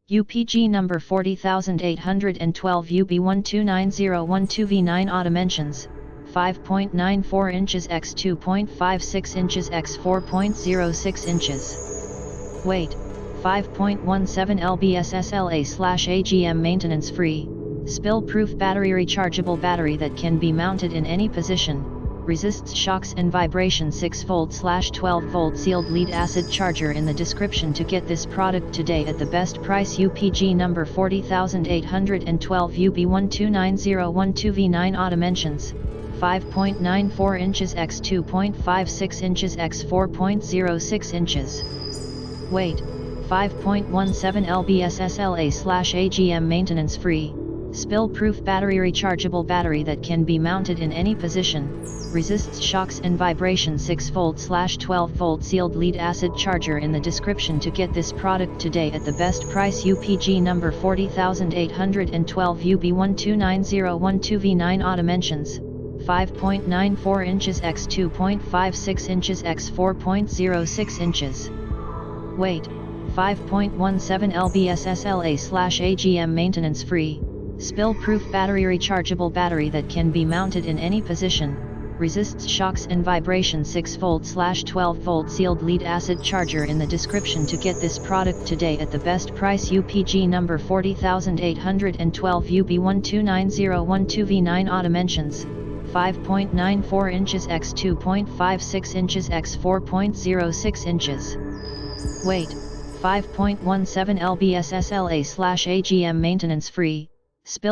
UPG number 40812 UB129012V9 AH dimensions, 5.94 inches x 2.56 inches x 4.06 inches. Weight, 5.17 lbs/SLA/AGM maintenance free, spill proof battery rechargeable battery that can be mounted in any position, resists shocks and vibration 6V/12V sealed lead acid charger in the description to get this product today at the best price. UPG number 40812 UB129012V9 AH dimensions, 5.94 inches x 2.56 inches x 4.06 inches. Weight, 5.17 lbs/SLA/AGM maintenance free, spill proof battery rechargeable battery that can be mounted in any position, resists shocks and vibration 6V/12V sealed lead acid charger in the description to get this product today at the best price. UPG number 40812 UB129012V9 AH dimensions, 5.94 inches x 2.56 inches x 4.06 inches. Weight, 5.17 lbs/SLA/AGM maintenance free, spill proof battery rechargeable battery that can be mounted in any position, resists shocks and vibration 6V/12V sealed lead acid charger in the description to get this product today at the best price. UPG number 40812 UB129012V9 AH dimensions, 5.94 inches x 2.56 inches x 4.06 inches. Weight, 5.17 lbs/SLA/AGM maintenance free, spill